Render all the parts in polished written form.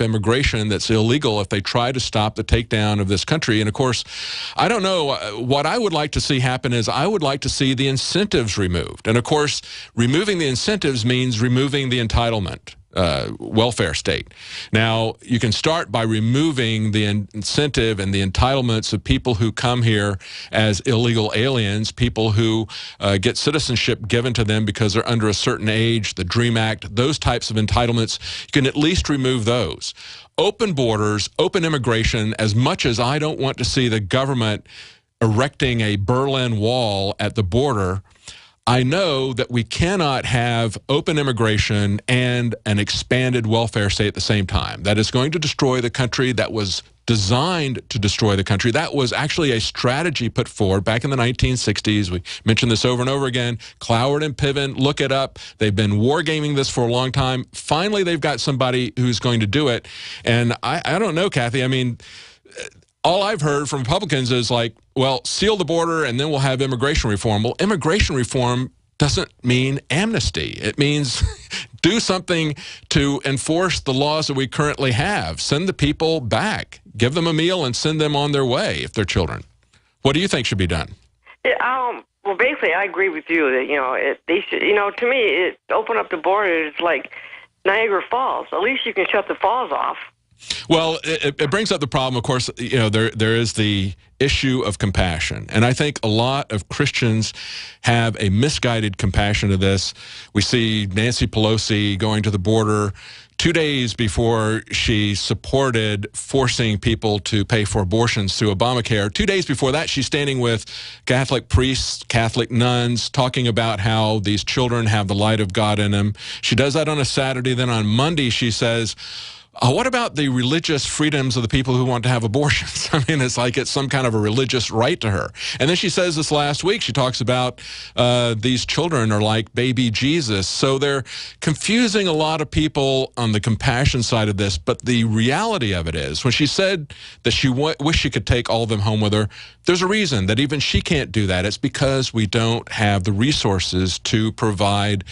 immigration that's illegal if they try to stop the takedown of this country. And of course, I don't know, what I would like to see happen is I would like to see the incentives removed. And of course, removing the incentives means removing the entitlement. Welfare state. Now, you can start by removing the incentive and the entitlements of people who come here as illegal aliens, people who get citizenship given to them because they're under a certain age, the DREAM Act, those types of entitlements. You can at least remove those. Open borders, open immigration, as much as I don't want to see the government erecting a Berlin Wall at the border, I know that we cannot have open immigration and an expanded welfare state at the same time. That is going to destroy the country. That was designed to destroy the country. That was actually a strategy put forward back in the 1960s. We mentioned this over and over again. Cloward and Piven, look it up. They've been wargaming this for a long time. Finally, they've got somebody who's going to do it. And I don't know, Kathy. I mean, all I've heard from Republicans is like, well, seal the border and then we'll have immigration reform. Well, immigration reform doesn't mean amnesty. It means do something to enforce the laws that we currently have. Send the people back. Give them a meal and send them on their way if they're children. What do you think should be done? Well, basically, I agree with you that, they should, to me, open up the border. It's like Niagara Falls. At least you can shut the falls off. Well, it brings up the problem, of course, there is the issue of compassion. And I think a lot of Christians have a misguided compassion to this. We see Nancy Pelosi going to the border 2 days before she supported forcing people to pay for abortions through Obamacare. 2 days before that, she's standing with Catholic priests, Catholic nuns, talking about how these children have the light of God in them. She does that on a Saturday. Then on Monday, she says, what about the religious freedoms of the people who want to have abortions? I mean, it's like it's some kind of a religious right to her. And then she says this last week, she talks about these children are like baby Jesus. So they're confusing a lot of people on the compassion side of this. But the reality of it is, when she said that she wished she could take all of them home with her, there's a reason that even she can't do that. It's because we don't have the resources to provide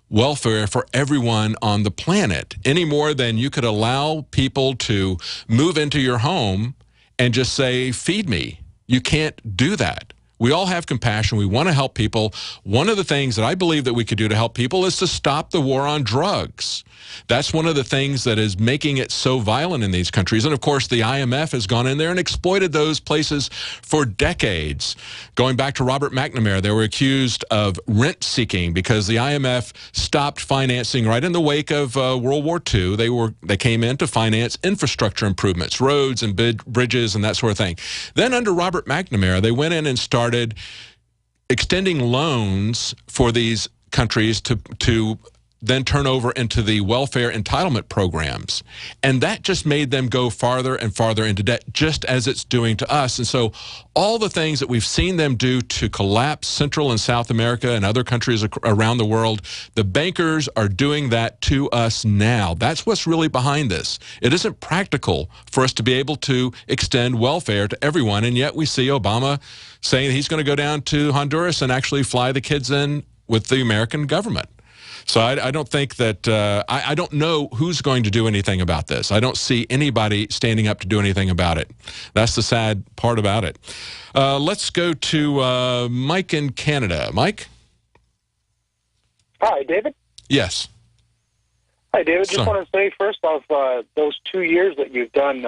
welfare for everyone on the planet, any more than you could allow people to move into your home and just say, feed me. You can't do that. We all have compassion. We want to help people. One of the things that I believe that we could do to help people is to stop the war on drugs. That's one of the things that is making it so violent in these countries. And of course, the IMF has gone in there and exploited those places for decades. Going back to Robert McNamara, they were accused of rent seeking because the IMF stopped financing right in the wake of World War II. They came in to finance infrastructure improvements, roads and bridges and that sort of thing. Then under Robert McNamara, they went in and started extending loans for these countries to then turn over into the welfare entitlement programs. And that just made them go farther and farther into debt, just as it's doing to us. And so all the things that we've seen them do to collapse Central and South America and other countries around the world, the bankers are doing that to us now. That's what's really behind this. It isn't practical for us to be able to extend welfare to everyone, and yet we see Obama saying he's going to go down to Honduras and actually fly the kids in with the American government. So I don't think that, I don't know who's going to do anything about this. I don't see anybody standing up to do anything about it. That's the sad part about it. Let's go to Mike in Canada. Mike? Hi, David? Yes. Hi, David. Just want to say, first off, those 2 years that you've done,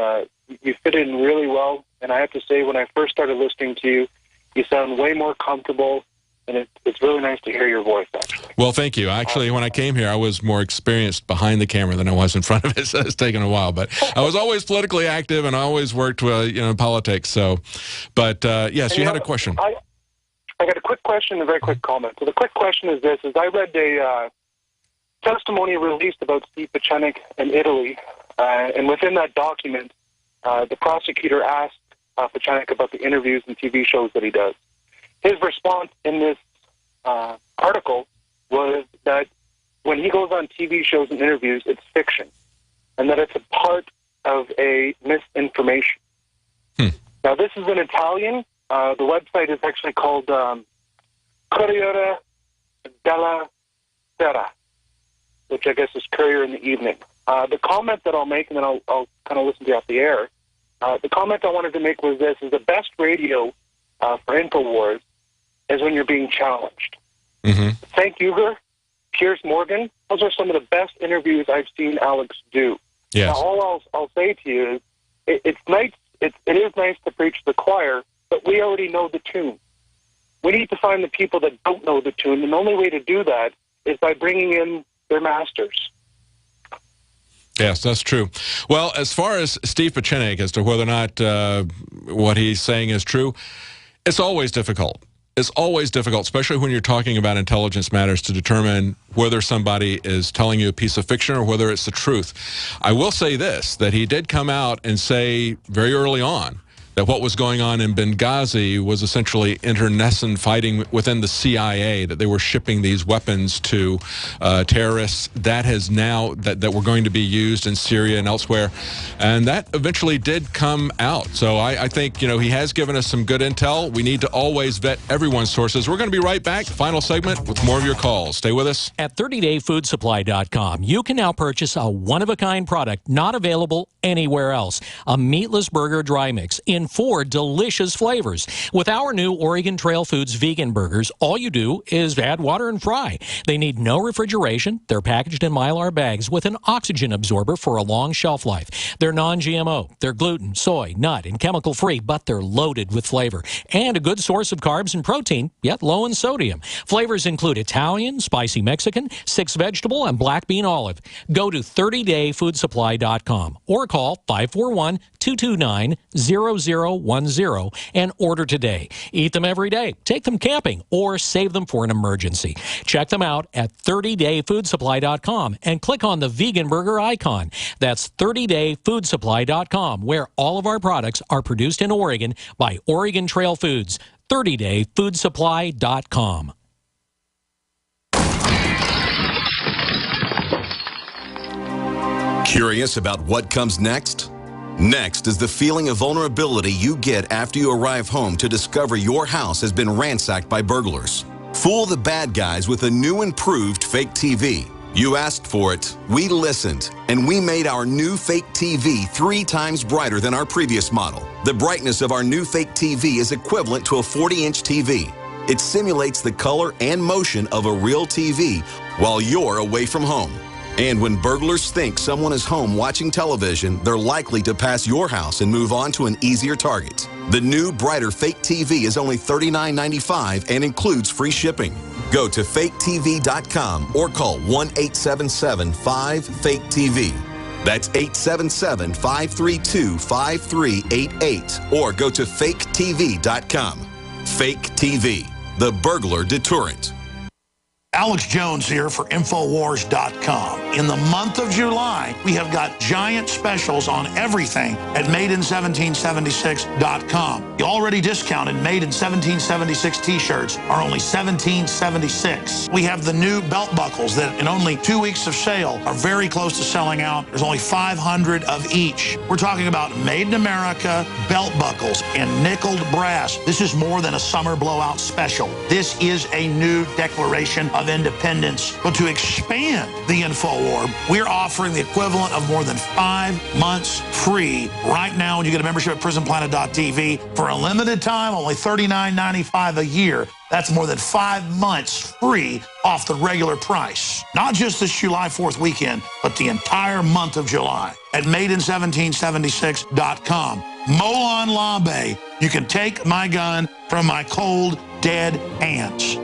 you fit in really well. And I have to say, when I first started listening to you, you sound way more comfortable. And it's really nice to hear your voice, actually. Well, thank you. Actually, when I came here, I was more experienced behind the camera than I was in front of it, so it's taken a while. But I was always politically active, and I always worked in politics. So, but yes, you had a question. I got a quick question and a very quick comment. So the quick question is this: I read a testimony released about Steve Pieczenik in Italy, and within that document, the prosecutor asked Pieczenik about the interviews and TV shows that he does. His response in this article was that when he goes on TV shows and interviews, it's fiction, and that it's a part of a misinformation. Now, this is in Italian. The website is actually called Corriere della Sera, which I guess is Courier in the Evening. The comment that I'll make, and then I'll kind of listen to you off the air. The comment I wanted to make was this: is the best radio for InfoWars is when you're being challenged. Mm-hmm. Frank Uger, Piers Morgan, those are some of the best interviews I've seen Alex do. Yes. Now, all I'll say to you is, it's nice. It is nice to preach to the choir, but we already know the tune. We need to find the people that don't know the tune, and the only way to do that is by bringing in their masters. Yes, that's true. Well, as far as Steve Pieczenik, as to whether or not what he's saying is true, it's always difficult. It's always difficult, especially when you're talking about intelligence matters, to determine whether somebody is telling you a piece of fiction or whether it's the truth. I will say this, that he did come out and say very early on that what was going on in Benghazi was essentially internecine fighting within the CIA, that they were shipping these weapons to terrorists. That has now, that were going to be used in Syria and elsewhere. And that eventually did come out. So I think, you know, he has given us some good intel. We need to always vet everyone's sources. We're going to be right back, final segment, with more of your calls. Stay with us. At 30dayfoodsupply.com, you can now purchase a one-of-a-kind product not available anywhere else. A meatless burger dry mix in 4 delicious flavors. With our new Oregon Trail Foods vegan burgers, all you do is add water and fry. They need no refrigeration. They're packaged in Mylar bags with an oxygen absorber for a long shelf life. They're non-GMO. They're gluten, soy, nut, and chemical-free, but they're loaded with flavor. And a good source of carbs and protein, yet low in sodium. Flavors include Italian, spicy Mexican, 6 vegetable, and black bean olive. Go to 30dayfoodsupply.com or call 541-229-0010 and order today. Eat them every day, take them camping, or save them for an emergency. Check them out at 30dayfoodsupply.com and click on the vegan burger icon. That's 30dayfoodsupply.com, where all of our products are produced in Oregon by Oregon Trail Foods. 30dayfoodsupply.com. Curious about what comes next? Next is the feeling of vulnerability you get after you arrive home to discover your house has been ransacked by burglars. Fool the bad guys with a new improved fake TV. You asked for it, we listened, and we made our new fake TV 3 times brighter than our previous model. The brightness of our new fake TV is equivalent to a 40-inch TV. It simulates the color and motion of a real TV while you're away from home. And when burglars think someone is home watching television, they're likely to pass your house and move on to an easier target. The new, brighter fake TV is only $39.95 and includes free shipping. Go to faketv.com or call 1-877-5-FAKE-TV. That's 877-532-5388. Or go to faketv.com. Fake TV, the burglar deterrent. Alex Jones here for Infowars.com. In the month of July, we have got giant specials on everything at MadeIn1776.com. The already discounted Made in 1776 t-shirts are only $17.76. We have the new belt buckles that in only 2 weeks of sale are very close to selling out. There's only 500 of each. We're talking about Made in America belt buckles in nickeled brass. This is more than a summer blowout special. This is a new declaration of independence. But to expand the InfoWar, we're offering the equivalent of more than 5 months free right now when you get a membership at prisonplanet.tv. For a limited time, only $39.95 a year. That's more than 5 months free off the regular price. Not just this July 4th weekend, but the entire month of July at MadeIn1776.com. Molon Labe, you can take my gun from my cold, dead hands.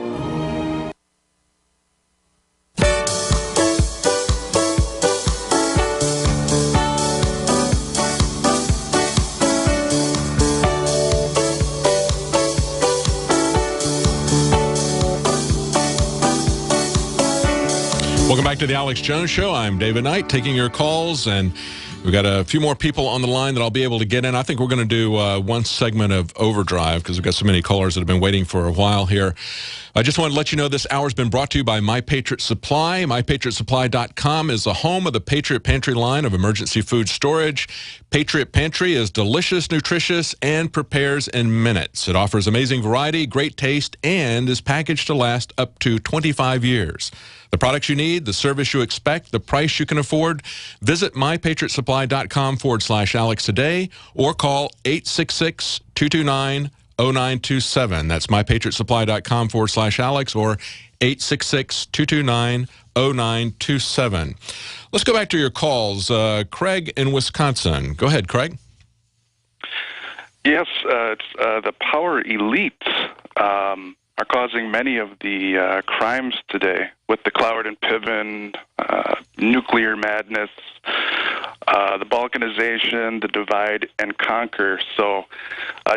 Welcome back to the Alex Jones Show. I'm David Knight, taking your calls, and we've got a few more people on the line that I'll be able to get in. I think we're going to do one segment of Overdrive because we've got so many callers that have been waiting for a while here. I just want to let you know this hour has been brought to you by My Patriot Supply. MyPatriotSupply.com is the home of the Patriot Pantry line of emergency food storage. Patriot Pantry is delicious, nutritious, and prepares in minutes. It offers amazing variety, great taste, and is packaged to last up to 25 years. The products you need, the service you expect, the price you can afford. Visit mypatriotsupply.com/Alex today or call 866-229-0927. That's mypatriotsupply.com/Alex or 866-229-0927. Let's go back to your calls. Craig in Wisconsin. Go ahead, Craig. Yes, the power elites are causing many of the crimes today with the Cloward and Piven, nuclear madness, the balkanization, the divide and conquer. So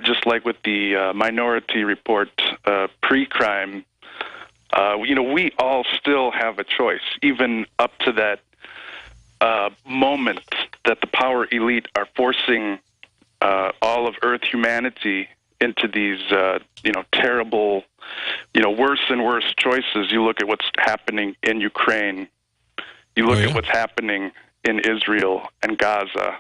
just like with the Minority Report pre-crime, we all still have a choice, even up to that moment that the power elite are forcing all of Earth humanity into these, terrible, worse and worse choices. You look at what's happening in Ukraine. You look at what's happening in Israel and Gaza.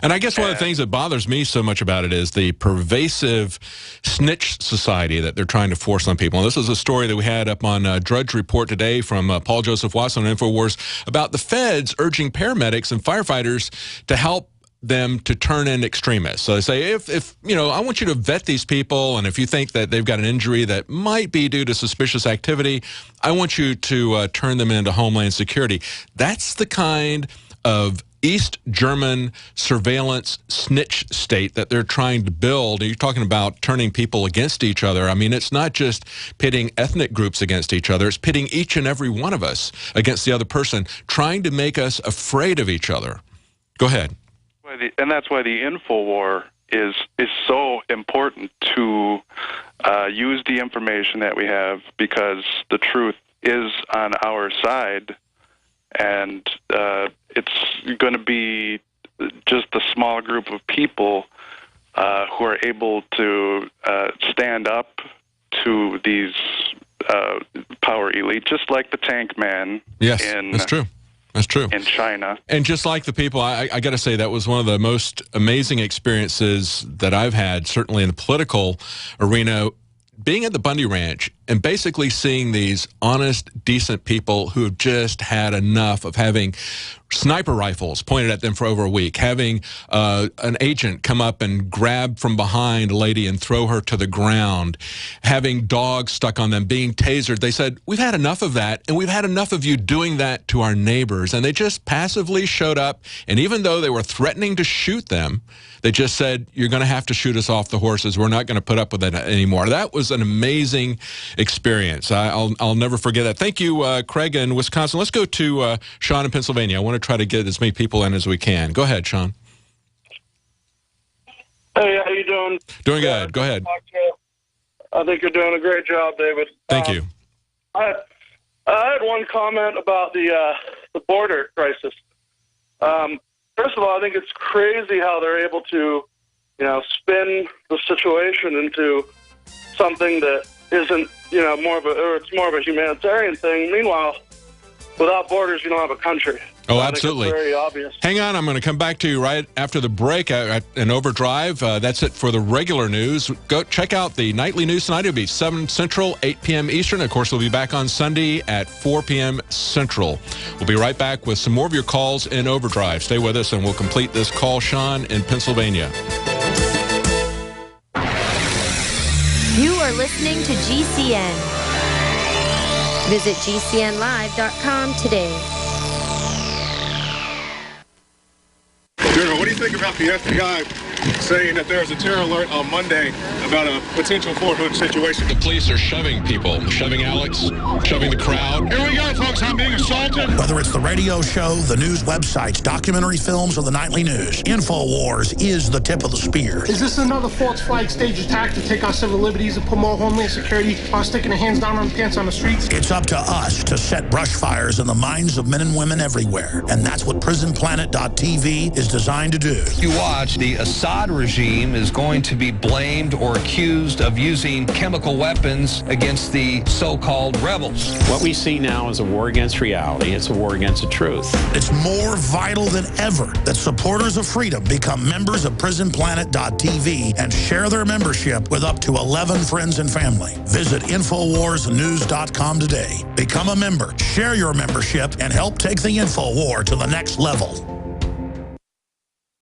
And I guess one of the things that bothers me so much about it is the pervasive snitch society that they're trying to force on people. And this is a story that we had up on Drudge Report today from Paul Joseph Watson on InfoWars about the feds urging paramedics and firefighters to help them to turn in extremists. So they say, if I want you to vet these people, and if you think that they've got an injury that might be due to suspicious activity, I want you to turn them into Homeland Security. That's the kind of East German surveillance snitch state that they're trying to build. You're talking about turning people against each other. I mean, it's not just pitting ethnic groups against each other. It's pitting each and every one of us against the other person, trying to make us afraid of each other. Go ahead. And that's why the InfoWar is so important to use the information that we have, because the truth is on our side, and it's going to be just a small group of people who are able to stand up to these power elite, just like the Tank Man. Yes, that's true. That's true. In China. And just like the people, I got to say, that was one of the most amazing experiences that I've had, certainly in the political arena, being at the Bundy Ranch and basically seeing these honest, decent people who have just had enough of having sniper rifles pointed at them for over a week, having an agent come up and grab from behind a lady and throw her to the ground, having dogs stuck on them, being tasered. They said, we've had enough of that, and we've had enough of you doing that to our neighbors. And they just passively showed up, and even though they were threatening to shoot them, they just said, you're going to have to shoot us off the horses. We're not going to put up with it anymore. That was an amazing experience. I'll never forget that. Thank you, Craig in Wisconsin. Let's go to Sean in Pennsylvania. I want to try to get as many people in as we can. Go ahead, Sean. Hey, how you doing? Doing good. Go ahead. I think you're doing a great job, David. Thank you. I had one comment about the border crisis. First of all, I think it's crazy how they're able to, spin the situation into something that isn't, it's more of a humanitarian thing. Meanwhile, without borders, you don't have a country. Oh, absolutely. It's very obvious. Hang on, I'm going to come back to you right after the break in Overdrive. That's it for the regular news. Go check out the nightly news tonight. It'll be 7 Central, 8 p.m. Eastern. Of course, we'll be back on Sunday at 4 p.m. Central. We'll be right back with some more of your calls in Overdrive. Stay with us, and we'll complete this call. Sean in Pennsylvania. You are listening to GCN. Visit GCNlive.com today. General, what do you think about the FBI saying that there's a terror alert on Monday about a potential Fort Hood situation? The police are shoving people, shoving Alex, shoving the crowd. Here we go, folks. I'm being assaulted. Whether it's the radio show, the news websites, documentary films, or the nightly news, InfoWars is the tip of the spear. Is this another false flag stage attack to take our civil liberties and put more Homeland Security while sticking their hands down on pants on the streets? It's up to us to set brush fires in the minds of men and women everywhere. And that's what PrisonPlanet.tv is designed to do. You watch the assault Assad regime is going to be blamed or accused of using chemical weapons against the so-called rebels. What we see now is a war against reality. It's a war against the truth. It's more vital than ever that supporters of freedom become members of PrisonPlanet.tv and share their membership with up to 11 friends and family. Visit InfoWarsNews.com today. Become a member, share your membership, and help take the InfoWar to the next level.